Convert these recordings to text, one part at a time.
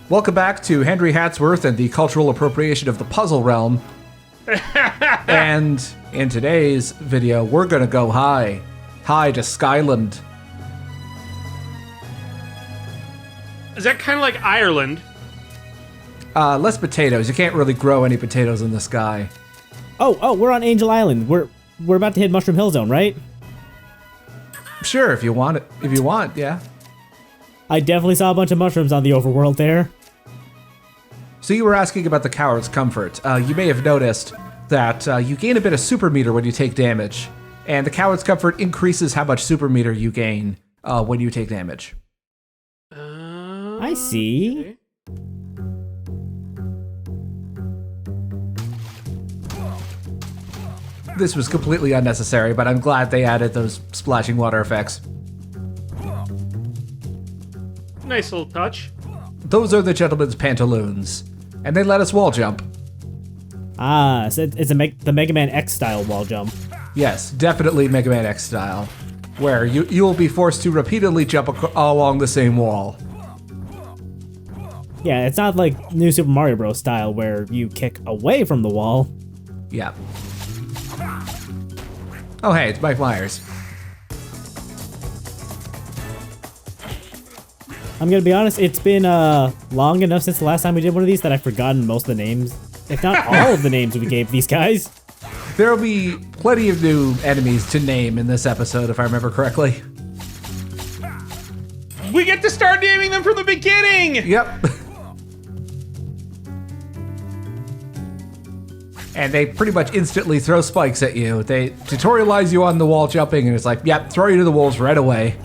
Welcome back to Henry Hatsworth and the cultural appropriation of the puzzle realm. And in today's video, we're gonna go high to Skyland. Is that kind of like Ireland? Less potatoes. You can't really grow any potatoes in the sky. Oh, we're on Angel Island. We're about to hit Mushroom Hill Zone, right? Sure, if you want it. If you want, yeah. I definitely saw a bunch of mushrooms on the overworld there. So you were asking about the Coward's Comfort. You may have noticed that you gain a bit of super meter when you take damage, and the Coward's Comfort increases how much super meter you gain when you take damage. I see. Okay. This was completely unnecessary, but I'm glad they added those splashing water effects. Nice little touch. Those are the gentleman's pantaloons, and they let us wall jump. Ah, so it's the Mega Man X style wall jump. Yes, definitely Mega Man X style, where you will be forced to repeatedly jump along the same wall. Yeah, it's not like New Super Mario Bros. Style where you kick away from the wall. Yeah. Oh hey, it's Mike Myers. I'm gonna be honest, it's been long enough since the last time we did one of these that I've forgotten most of the names, if not all of the names we gave these guys. There'll be plenty of new enemies to name in this episode, if I remember correctly. We get to start naming them from the beginning! Yep. And they pretty much instantly throw spikes at you. They tutorialize you on the wall jumping, and it's like, yep, throw you to the walls right away.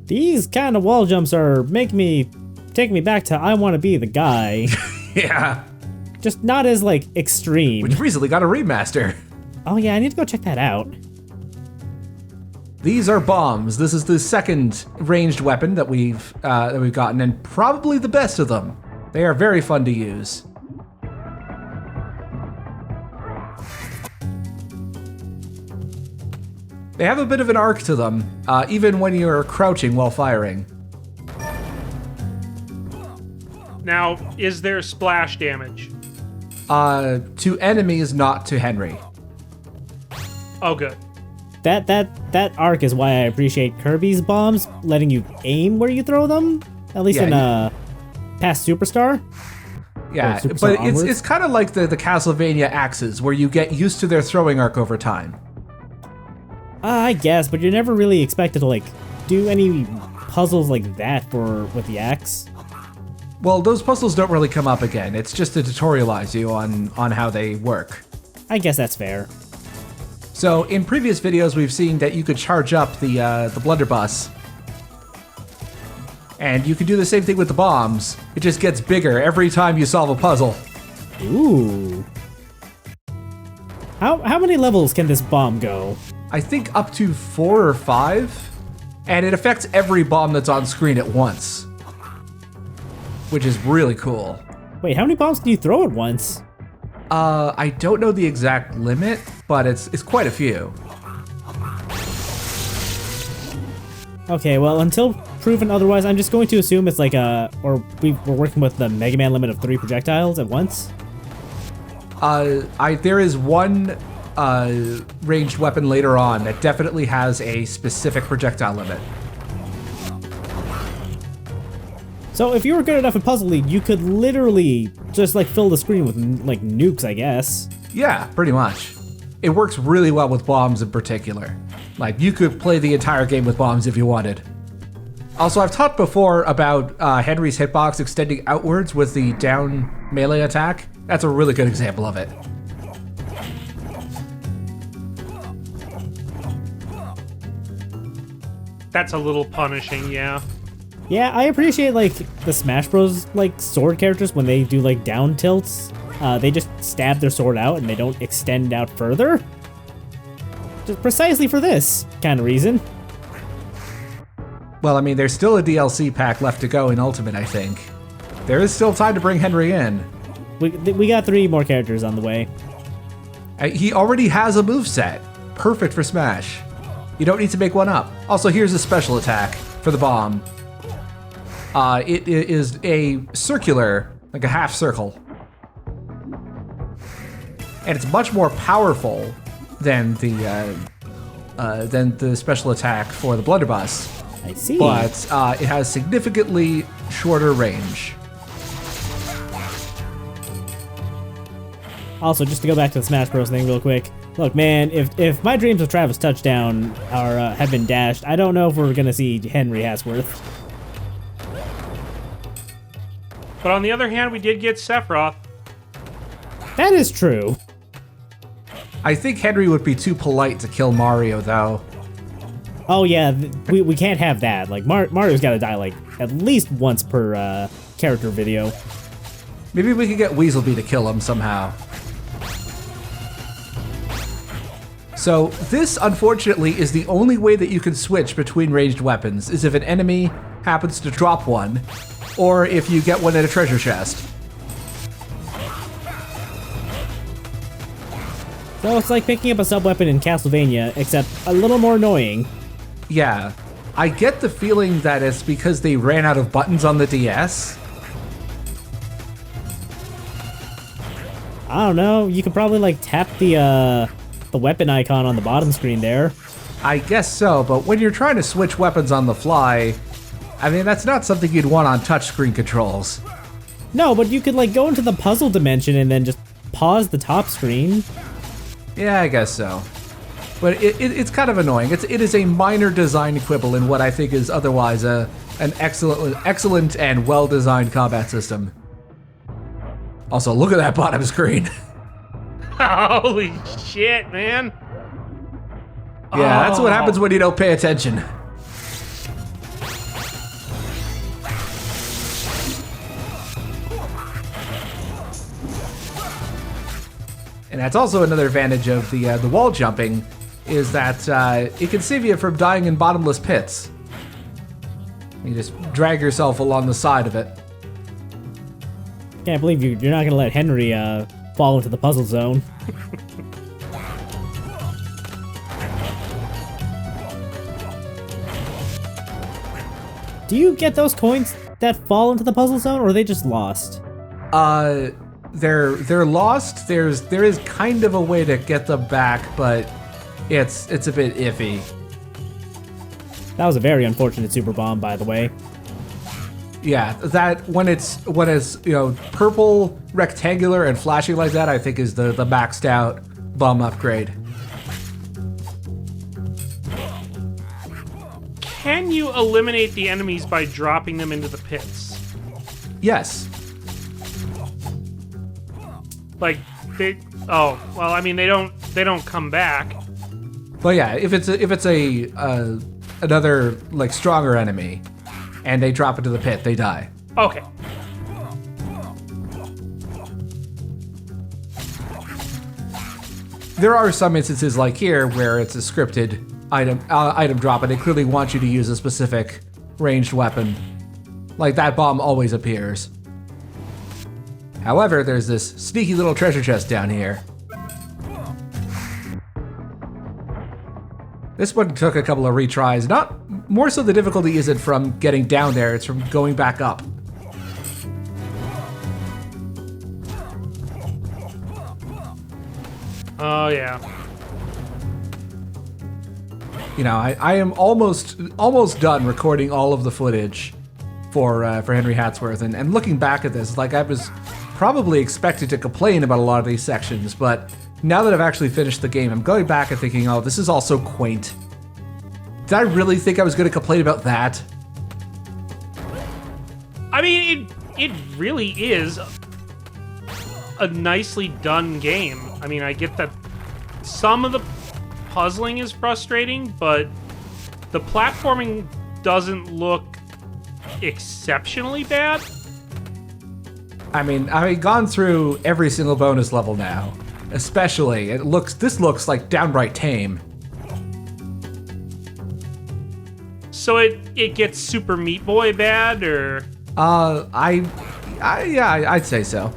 These kind of wall jumps are take me back to I Want to Be the Guy. Yeah. Just not as, like, extreme. Which recently got a remaster. Oh yeah, I need to go check that out. These are bombs. This is the second ranged weapon that we've gotten, and probably the best of them. They are very fun to use. They have a bit of an arc to them, even when you're crouching while firing. Now, is there splash damage? To enemies, not to Henry. Oh, good. That arc is why I appreciate Kirby's bombs, letting you aim where you throw them. At least in past Superstar. Yeah, Superstar but onwards. it's kind of like the Castlevania axes, where you get used to their throwing arc over time. I guess, but you're never really expected to, like, do any puzzles like that with the axe. Well, those puzzles don't really come up again. It's just to tutorialize you on how they work. I guess that's fair. So in previous videos, we've seen that you could charge up the blunderbuss. And you can do the same thing with the bombs. It just gets bigger every time you solve a puzzle. Ooh. How many levels can this bomb go? I think up to 4 or 5. And it affects every bomb that's on screen at once. Which is really cool. Wait, how many bombs can you throw at once? I don't know the exact limit, but it's quite a few. Okay, well, until proven otherwise, I'm just going to assume it's like we're working with the Mega Man limit of 3 projectiles at once. There is one ranged weapon later on that definitely has a specific projectile limit. So if you were good enough at Puzzle League, you could literally just like fill the screen with like nukes, I guess. Yeah, pretty much. It works really well with bombs in particular. Like, you could play the entire game with bombs if you wanted. Also, I've talked before about Henry's hitbox extending outwards with the down melee attack. That's a really good example of it. That's a little punishing, yeah. Yeah, I appreciate like the Smash Bros. Like sword characters when they do like down tilts. They just stab their sword out and they don't extend out further. Just precisely for this kind of reason. Well, I mean, there's still a DLC pack left to go in Ultimate, I think. There is still time to bring Henry in. We got 3 more characters on the way. He already has a moveset. Perfect for Smash. You don't need to make one up. Also, here's a special attack for the bomb. it is a circular, like a half circle. And it's much more powerful than the special attack for the blunderbuss. I see. But it has significantly shorter range. Also, just to go back to the Smash Bros. Thing real quick. Look, man, if my dreams of Travis Touchdown have been dashed, I don't know if we're gonna see Henry Hatsworth. But on the other hand, we did get Sephiroth. That is true. I think Henry would be too polite to kill Mario, though. Oh yeah, we can't have that. Like Mario's got to die like at least once per character video. Maybe we could get Weaselby to kill him somehow. So this, unfortunately, is the only way that you can switch between ranged weapons, is if an enemy happens to drop one, or if you get one at a treasure chest. So it's like picking up a sub-weapon in Castlevania, except a little more annoying. Yeah. I get the feeling that it's because they ran out of buttons on the DS. I don't know, you could probably like tap the weapon icon on the bottom screen there. I guess so, but when you're trying to switch weapons on the fly, I mean, that's not something you'd want on touchscreen controls. No, but you could like go into the puzzle dimension and then just pause the top screen. Yeah, I guess so. But it's kind of annoying. It is a minor design quibble in what I think is otherwise an excellent and well-designed combat system. Also, look at that bottom screen. Holy shit, man. Yeah, that's what happens when you don't pay attention. And that's also another advantage of the wall jumping, is that it can save you from dying in bottomless pits. You just drag yourself along the side of it. Can't believe you're not gonna let Henry fall into the puzzle zone. Do you get those coins that fall into the puzzle zone, or are they just lost? They're lost. There is kind of a way to get them back, but it's a bit iffy. That was a very unfortunate super bomb, by the way. Yeah, that when it's purple, rectangular, and flashing like that, I think is the maxed out bomb upgrade. Can you eliminate the enemies by dropping them into the pits? Yes. Like they don't come back. Well, yeah, if it's another like stronger enemy, and they drop into the pit, they die. Okay. There are some instances like here where it's a scripted item drop, and they clearly want you to use a specific ranged weapon. Like that bomb always appears. However, there's this sneaky little treasure chest down here. This one took a couple of retries. Not more so the difficulty isn't from getting down there, it's from going back up. Oh yeah. You know, I am almost done recording all of the footage for Henry Hatsworth, and looking back at this, like I was probably expected to complain about a lot of these sections, but now that I've actually finished the game, I'm going back and thinking, oh, this is all so quaint. Did I really think I was going to complain about that? I mean, it really is a nicely done game. I mean, I get that some of the puzzling is frustrating, but the platforming doesn't look exceptionally bad. I mean, I've gone through every single bonus level now. Especially, this looks like downright tame. So it gets Super Meat Boy bad, or? I'd say so.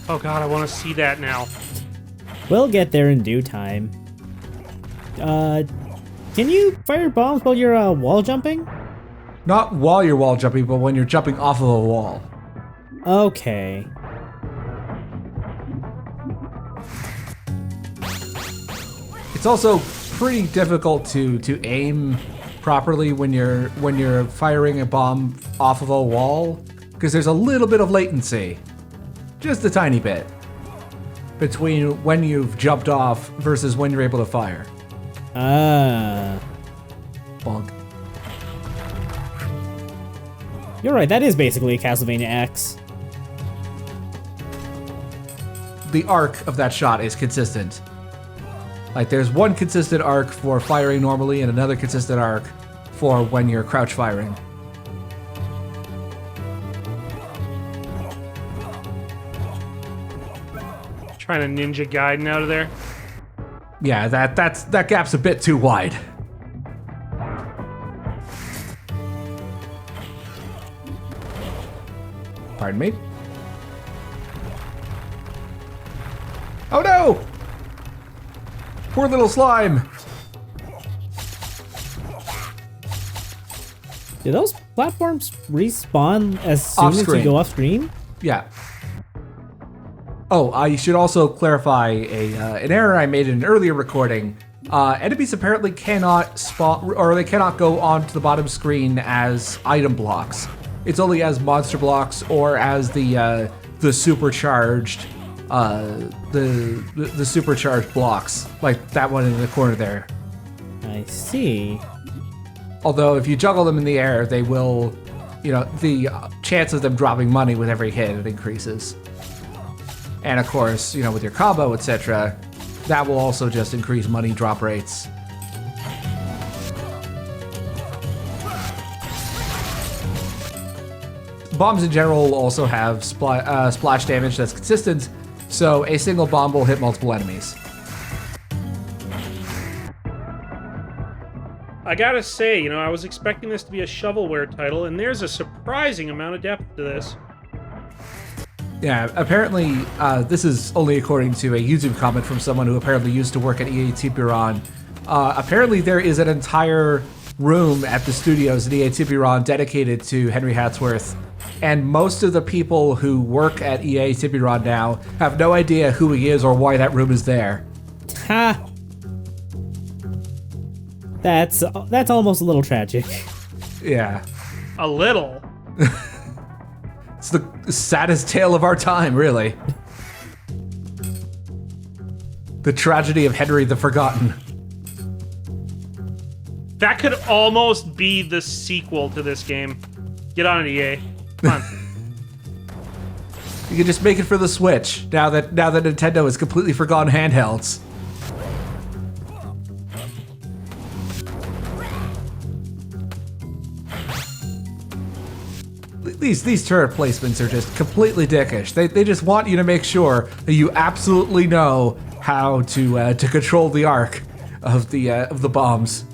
Oh god, I want to see that now. We'll get there in due time. Can you fire bombs while you're wall jumping? Not while you're wall jumping, but when you're jumping off of a wall. Okay. It's also pretty difficult to aim properly when you're firing a bomb off of a wall, because there's a little bit of latency, just a tiny bit, between when you've jumped off versus when you're able to fire. Bonk. You're right, that is basically a Castlevania X. The arc of that shot is consistent. Like, there's one consistent arc for firing normally and another consistent arc for when you're crouch firing. Trying to Ninja Gaiden out of there. Yeah, that gap's a bit too wide. Pardon me? Oh no! Poor little slime! Do those platforms respawn as soon as you go off screen? Yeah. Oh, I should also clarify an error I made in an earlier recording. Enemies apparently cannot spawn, or they cannot go onto the bottom screen as item blocks. It's only as monster blocks or as the supercharged the supercharged blocks, like that one in the corner there. I see. Although if you juggle them in the air, they will, the chance of them dropping money with every hit, it increases. And of course, with your combo, etc., that will also just increase money drop rates. Bombs in general also have splash damage that's consistent, so a single bomb will hit multiple enemies. I gotta say, I was expecting this to be a shovelware title, and there's a surprising amount of depth to this. Yeah, apparently, this is only according to a YouTube comment from someone who apparently used to work at EA Tiburon. Apparently there is an entire room at the studios at EA Tiburon dedicated to Henry Hatsworth, and most of the people who work at EA Tiburon now have no idea who he is or why that room is there. Ha! That's almost a little tragic. Yeah. A little. It's the saddest tale of our time, really. The tragedy of Henry the Forgotten. That could almost be the sequel to this game. Get on it, EA. Come on. You can just make it for the Switch, now that Nintendo has completely forgotten handhelds. These turret placements are just completely dickish. They just want you to make sure that you absolutely know how to control the arc of the bombs.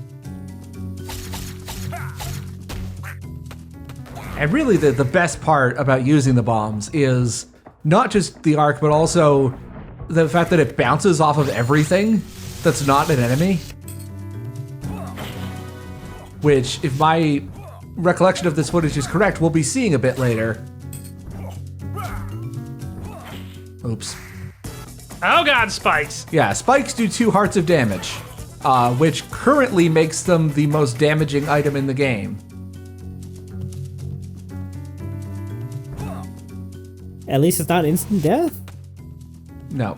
And really, the best part about using the bombs is not just the arc, but also the fact that it bounces off of everything that's not an enemy. Which, if my recollection of this footage is correct, we'll be seeing a bit later. Oops. Oh god, spikes! Yeah, spikes do 2 hearts of damage, which currently makes them the most damaging item in the game. At least it's not instant death? No.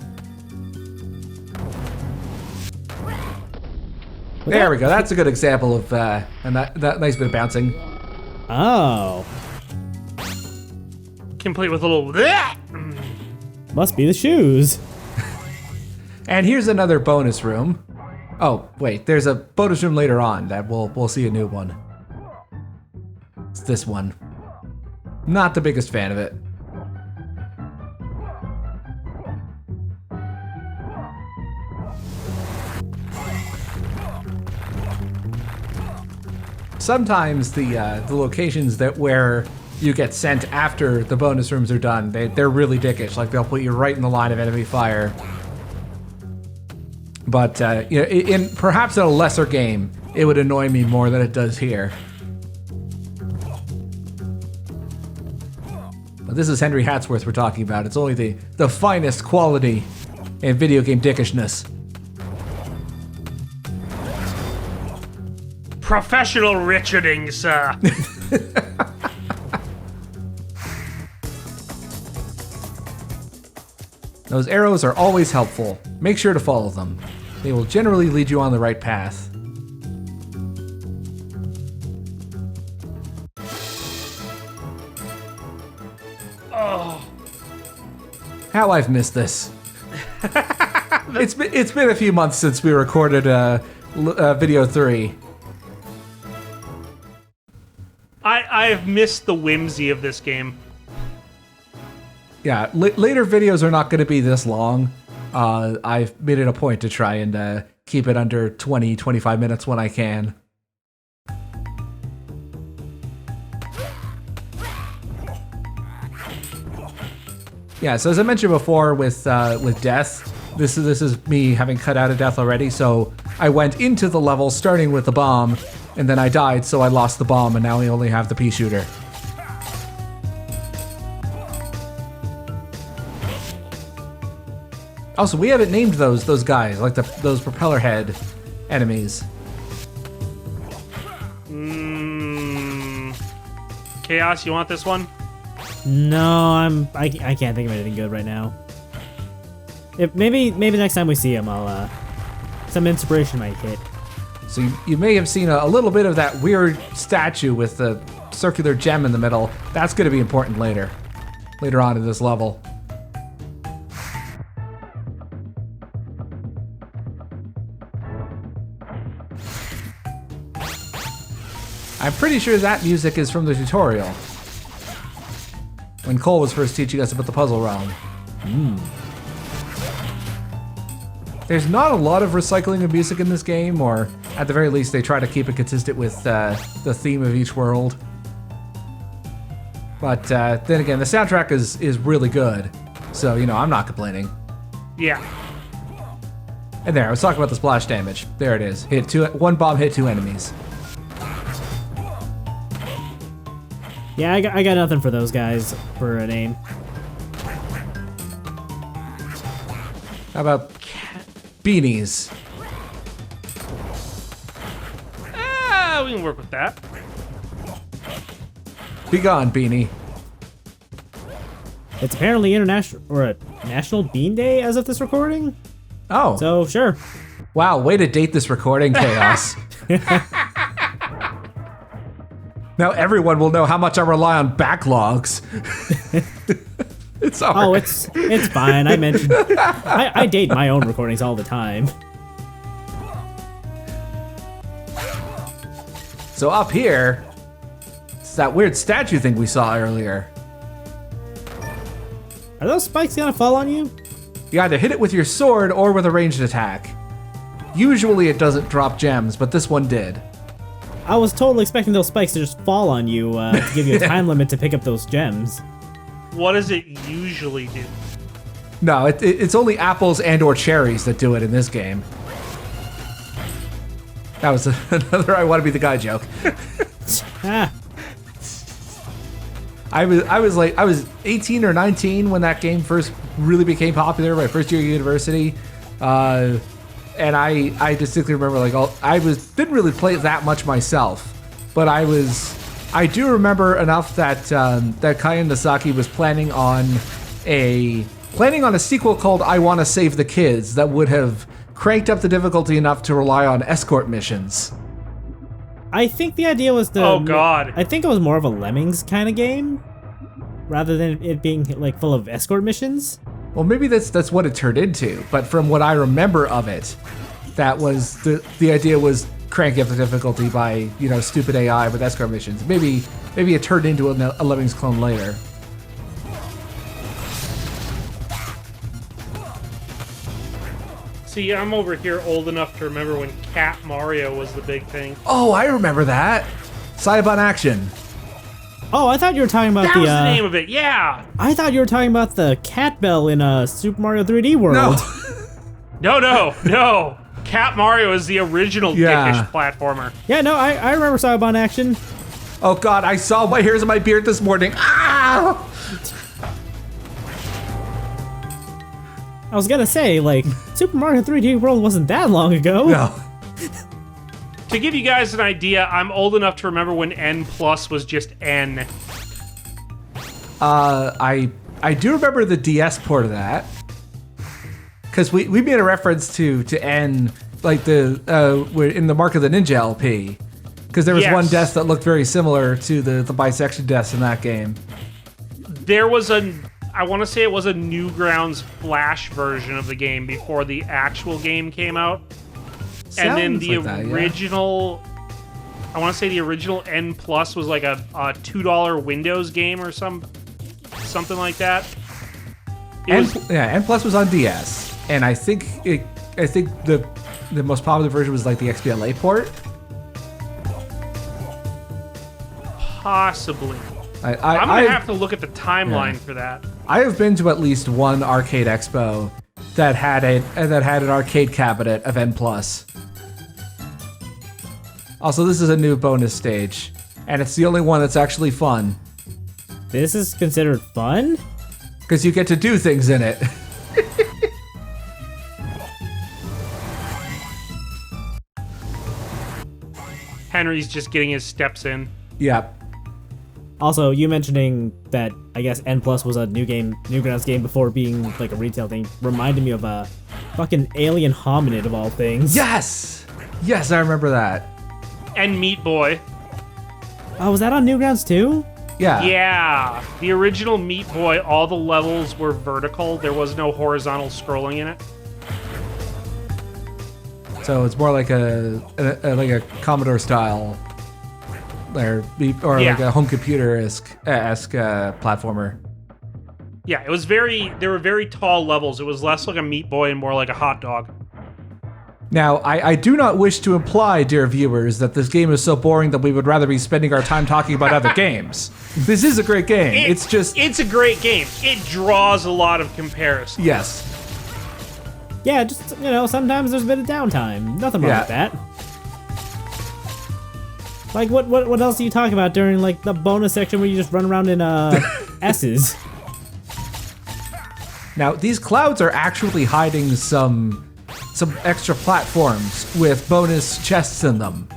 There we go. That's a good example of that nice bit of bouncing. Oh. Complete with a little... Must be the shoes. And here's another bonus room. Oh, wait. There's a bonus room later on that we'll see a new one. It's this one. Not the biggest fan of it. Sometimes the locations where you get sent after the bonus rooms are done, they're really dickish. Like, they'll put you right in the line of enemy fire. But in perhaps in a lesser game, it would annoy me more than it does here. But this is Henry Hatsworth we're talking about. It's only the finest quality in video game dickishness. Professional Richarding, sir. Those arrows are always helpful. Make sure to follow them. They will generally lead you on the right path. Oh. How I've missed this. It's been a few months since we recorded video 3. I have missed the whimsy of this game. Yeah, later videos are not going to be this long. I've made it a point to try and keep it under 20-25 minutes when I can. Yeah, so as I mentioned before with death, this is me having cut out of death already. So I went into the level starting with the bomb, and then I died, so I lost the bomb, and now we only have the pea shooter. Also, we haven't named those guys, like those propeller head enemies. Chaos, you want this one? No, I can't think of anything good right now. Maybe next time we see him, I'll some inspiration might hit. So you may have seen a little bit of that weird statue with the circular gem in the middle. That's going to be important later on in this level. I'm pretty sure that music is from the tutorial, when Cole was first teaching us about the puzzle realm. There's not a lot of recycling of music in this game, or at the very least they try to keep it consistent with the theme of each world. But then again, the soundtrack is really good, so I'm not complaining. Yeah. And there, I was talking about the splash damage. There it is. One bomb hit 2 enemies. Yeah, I got nothing for those guys for an aim. How about beanies? We can work with that. Be gone, beanie. It's apparently international or a National Bean Day as of this recording. Oh. So sure. Wow, way to date this recording, Chaos. Now everyone will know how much I rely on backlogs. It's all Oh, right. it's fine. I mentioned I date my own recordings all the time. So up here, it's that weird statue thing we saw earlier. Are those spikes gonna fall on you? You either hit it with your sword or with a ranged attack. Usually it doesn't drop gems, but this one did. I was totally expecting those spikes to just fall on you to give you a time limit to pick up those gems. What does it usually do? No, it's only apples and or cherries that do it in this game. That was another I want to be the guy joke. Ah, I was 18 or 19 when that game first really became popular, my first year of university. And I distinctly remember didn't really play it that much myself, but I do remember enough that that Kaya Nasaki was planning on a sequel called I Wanna Save the Kids that would have cranked up the difficulty enough to rely on escort missions. I think the idea was to. Oh, God. I think it was more of a Lemmings kind of game, rather than it being like full of escort missions. Well, maybe that's what it turned into, but from what I remember of it, that was the idea was cranking up the difficulty by stupid AI with escort missions. Maybe it turned into a Lemmings clone later. See, I'm over here old enough to remember when Cat Mario was the big thing. Oh, I remember that. Saibon Action. Oh, I thought you were talking about That was the name of it, yeah! I thought you were talking about the cat bell in Super Mario 3D World. No. No. Cat Mario is the original Yeah. dickish platformer. Yeah, no, I remember Cyberpunk action. Oh god, I saw my hairs in my beard this morning. Ah! I was gonna say, like, Super Mario 3D World wasn't that long ago. No. To give you guys an idea, I'm old enough to remember when N plus was just N. I do remember the DS port of that. Because we made a reference to N, like in the Mark of the Ninja LP. Because there was Yes. one death that looked very similar to the bisection deaths in that game. There was I want to say it was a Newgrounds Flash version of the game before the actual game came out. And then Sounds the like that, yeah. original, I want to say the original N plus was like a $2 Windows game or something like that. N Plus was on DS, and I think the most popular version was like the XBLA port. Possibly. I'm I'm gonna have to look at the timeline for that. I have been to at least one arcade expo that had an arcade cabinet of N Plus. Also, this is a new bonus stage, and it's the only one that's actually fun This is considered fun? because you get to do things in it. Henry's just getting his steps in. Yep. Also, you mentioning that I guess N Plus was a Newgrounds game before being like a retail thing reminded me of a fucking alien hominid of all things. Yes, I remember that. And Meat Boy. Oh, was that on Newgrounds too? Yeah. Yeah. The original Meat Boy, all the levels were vertical. There was no horizontal scrolling in it. So it's more like a Commodore style, or like a home computer-esque platformer. Yeah, it was there were very tall levels. It was less like a Meat Boy and more like a hot dog. Now, I do not wish to imply, dear viewers, that this game is so boring that we would rather be spending our time talking about other games. This is a great game. It's a great game. It draws a lot of comparisons. Yes. Yeah, just, sometimes there's a bit of downtime. Nothing wrong Yeah. with that. Like, what else do you talk about during, like, the bonus section where you just run around in, S's? Now, these clouds are actually hiding some extra platforms with bonus chests in them.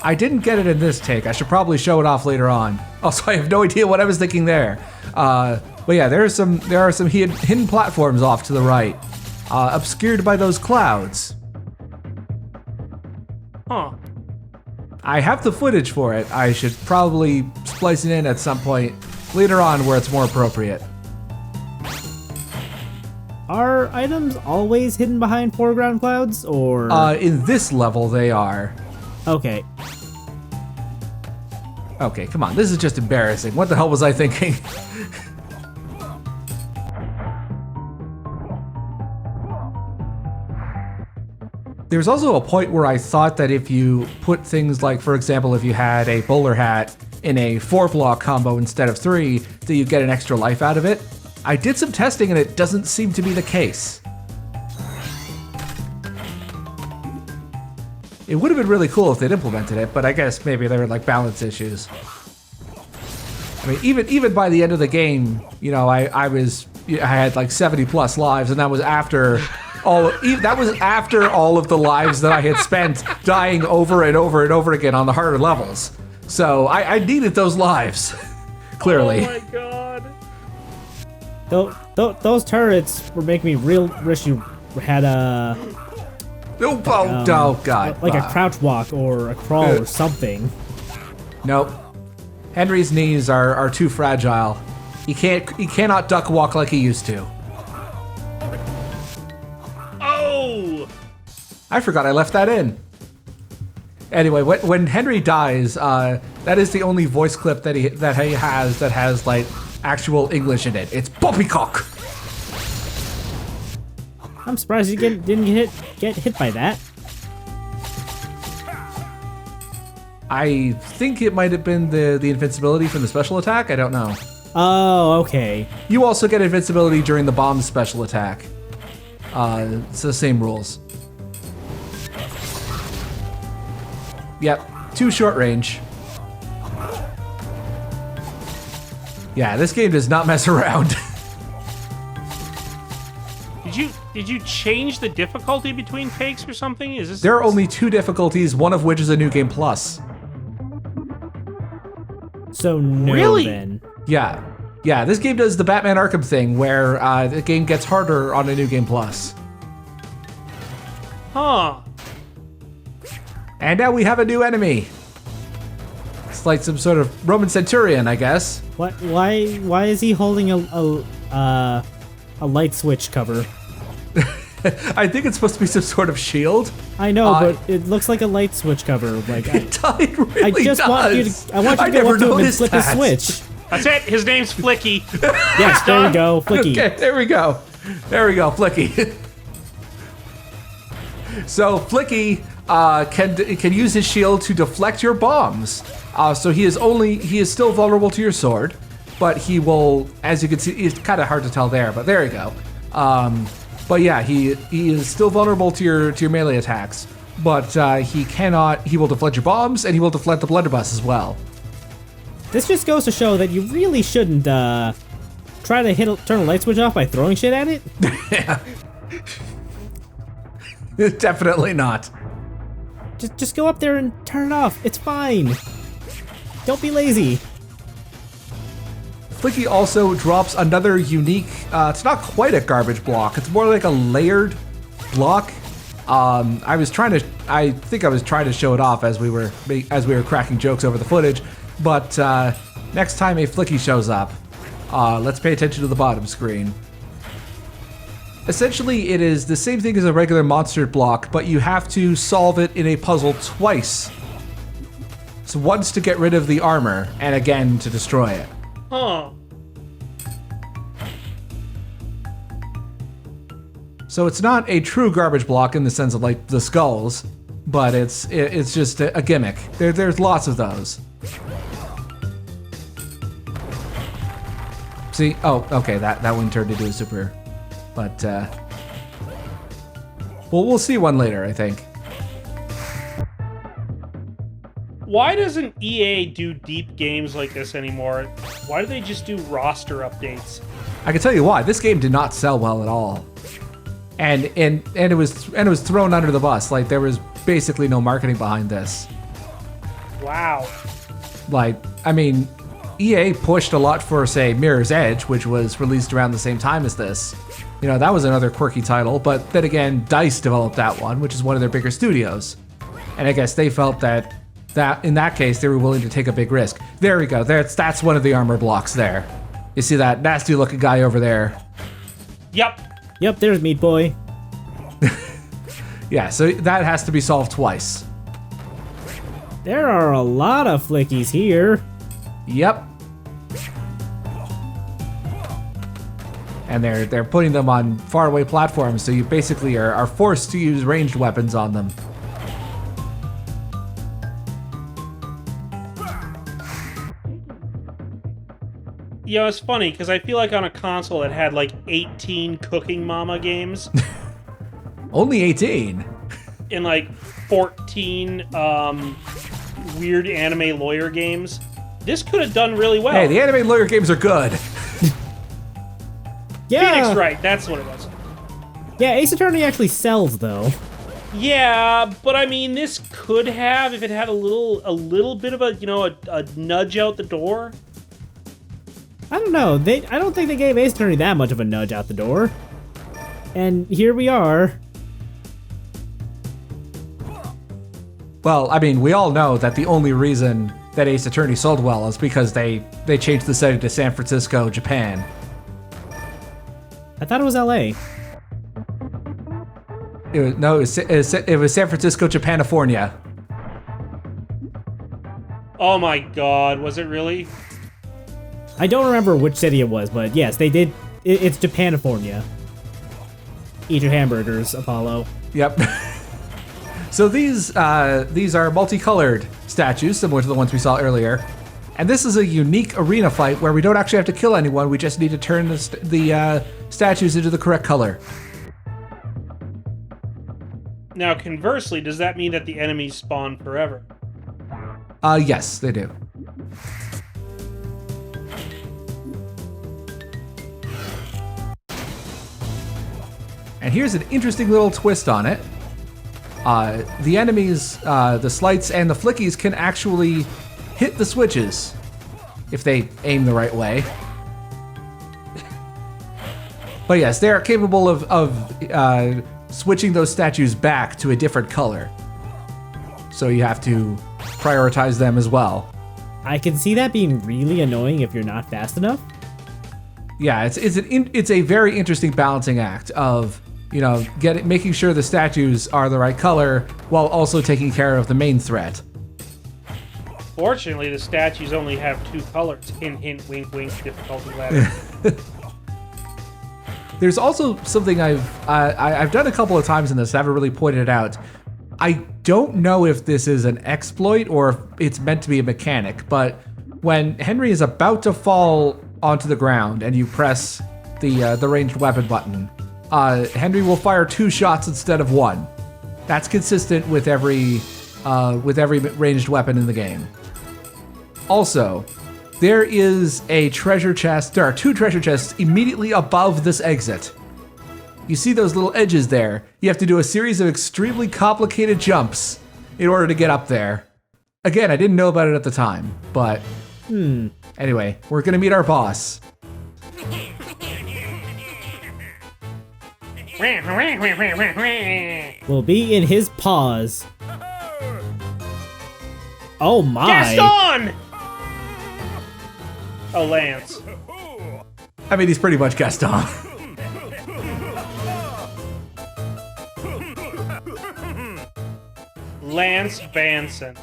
I didn't get it in this take. I should probably show it off later on. Also, I have no idea what I was thinking there. But yeah, there are some hidden platforms off to the right, obscured by those clouds. Huh. I have the footage for it. I should probably splice it in at some point later on where it's more appropriate. Are items always hidden behind foreground clouds, or...? In this level, they are. Okay. Okay, come on. This is just embarrassing. What the hell was I thinking? There's also a point where I thought that if you put things like, for example, if you had a bowler hat in a 4-block combo instead of 3, that you get an extra life out of it. I did some testing and it doesn't seem to be the case. It would have been really cool if they'd implemented it, but I guess maybe there were like balance issues. I mean, even by the end of the game, I had like 70 plus lives, and that was after all of the lives that I had spent dying over and over and over again on the harder levels. So I needed those lives, clearly. Oh my god. Those turrets were making me real wish you had a... Oh god. Like a crouch walk or a crawl or something. Nope. Henry's knees are too fragile. He cannot duck walk like he used to. Oh! I forgot I left that in. Anyway, when Henry dies, that is the only voice clip that he has like actual English in it. It's poppycock. I'm surprised you didn't get hit by that. I think it might have been the invincibility from the special attack. I don't know. Oh, okay. You also get invincibility during the bomb special attack. It's the same rules. Yep, too short range. Yeah, this game does not mess around. Did you change the difficulty between takes or something? Is this? There are only 2 difficulties, one of which is a New Game Plus. So no, Really? then. Yeah. Yeah, this game does the Batman Arkham thing where the game gets harder on a New Game Plus. Huh. And now we have a new enemy. It's like some sort of Roman centurion, I guess. What? Why is he holding a light switch cover? I think it's supposed to be some sort of shield. I know, but it looks like a light switch cover. Like It really I just does. want you to. I want you to go up to him and flip his switch. That's it. His name's Flicky. Yes, there we go, Flicky. Okay, there we go. There we go, Flicky. So Flicky can use his shield to deflect your bombs. So he is still vulnerable to your sword, but he will, as you can see, it's kind of hard to tell there, but there you go. But yeah, he is still vulnerable to your melee attacks, but he will deflect your bombs and he will deflect the blunderbuss as well. This just goes to show that you really shouldn't try to turn a light switch off by throwing shit at it. Yeah. Definitely not. Just go up there and turn it off. It's fine. Don't be lazy. Flicky also drops another unique, it's not quite a garbage block, it's more like a layered block. I think I was trying to show it off as we were cracking jokes over the footage, but next time a Flicky shows up, let's pay attention to the bottom screen. Essentially, it is the same thing as a regular monster block, but you have to solve it in a puzzle twice. So once to get rid of the armor, and again to destroy it. Huh. So it's not a true garbage block in the sense of like the skulls, but it's just a gimmick. There's lots of those. See? Oh, okay, that one turned into a super, but well, we'll see one later, I think. Why doesn't EA do deep games like this anymore? Why do they just do roster updates? I can tell you why. This game did not sell well at all, and it was thrown under the bus. Like there was basically no marketing behind this. Wow. Like, I mean, EA pushed a lot for, say, Mirror's Edge, which was released around the same time as this. You know, that was another quirky title, but then again, DICE developed that one, which is one of their bigger studios. And I guess they felt that in that case, they were willing to take a big risk. There we go. That's one of the armor blocks there. You see that nasty looking guy over there? Yep. Yep, there's Meat Boy. Yeah, so that has to be solved twice. There are a lot of Flickies here. Yep. And they're putting them on faraway platforms, so you basically are forced to use ranged weapons on them. Yeah, it's funny because I feel like on a console it had like 18 Cooking Mama games Only 18. and like 14 weird anime lawyer games. This could have done really well. Hey, the anime lawyer games are good. Yeah. Phoenix Wright, that's what it was. Yeah, Ace Attorney actually sells though. Yeah, but I mean, this could have if it had a little bit of a nudge out the door. I don't know. I don't think they gave Ace Attorney that much of a nudge out the door. And here we are. Well, I mean, we all know that the only reason that Ace Attorney sold well is because they changed the setting to San Francisco, Japan. I thought it was LA. It was San Francisco, Japanifornia. Oh my god, was it really? I don't remember which city it was, but yes, they did. It's Japanifornia. Eat your hamburgers, Apollo. Yep. So these are multicolored statues, similar to the ones we saw earlier. And this is a unique arena fight where we don't actually have to kill anyone, we just need to turn the statues into the correct color. Now, conversely, does that mean that the enemies spawn forever? Yes, they do. And here's an interesting little twist on it. The enemies, the slights and the flickies can actually hit the switches if they aim the right way. But yes, they are capable of switching those statues back to a different color. So you have to prioritize them as well. I can see that being really annoying if you're not fast enough. Yeah, it's a very interesting balancing act of, you know, making sure the statues are the right color while also taking care of the main threat. Fortunately, the statues only have 2 colors. Hint, hint, wink, wink, difficulty ladder. There's also something I've done a couple of times in this. I haven't really pointed it out. I don't know if this is an exploit or if it's meant to be a mechanic, but when Henry is about to fall onto the ground and you press the ranged weapon button, Henry will fire 2 shots instead of 1. That's consistent with every ranged weapon in the game. Also, there is a treasure chest. There are 2 treasure chests immediately above this exit. You see those little edges there? You have to do a series of extremely complicated jumps in order to get up there. Again, I didn't know about it at the time, but anyway, we're gonna meet our boss. Will be in his paws. Oh my! Gaston! Oh, Lance. I mean, he's pretty much Gaston. Lance Vanson.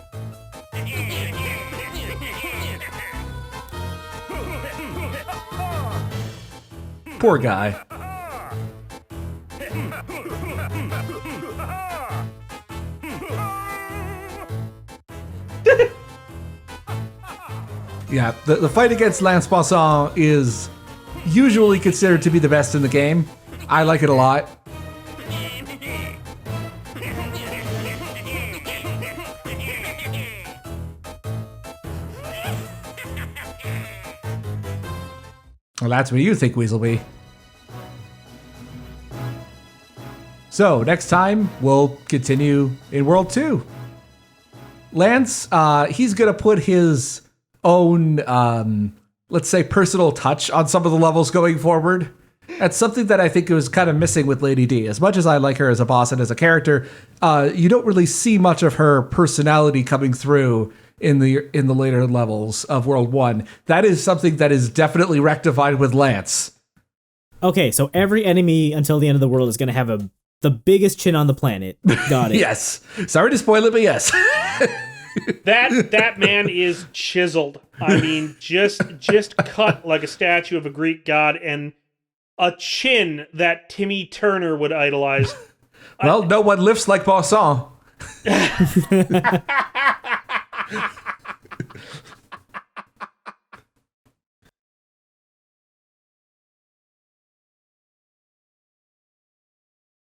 Poor guy. Yeah, the fight against Lance Poisson is usually considered to be the best in the game. I like it a lot. Well, that's what you think, Weaselby. So, next time, we'll continue in World 2. Lance, he's gonna put his own, let's say, personal touch on some of the levels going forward. That's something that I think was kind of missing with Lady D. As much as I like her as a boss and as a character, you don't really see much of her personality coming through in the later levels of World 1. That is something that is definitely rectified with Lance. Okay, so every enemy until the end of the world is going to have the biggest chin on the planet. Got it. Yes. Sorry to spoil it, but yes. That man is chiseled. I mean, just cut like a statue of a Greek god, and a chin that Timmy Turner would idolize. Well, no one lifts like Poisson.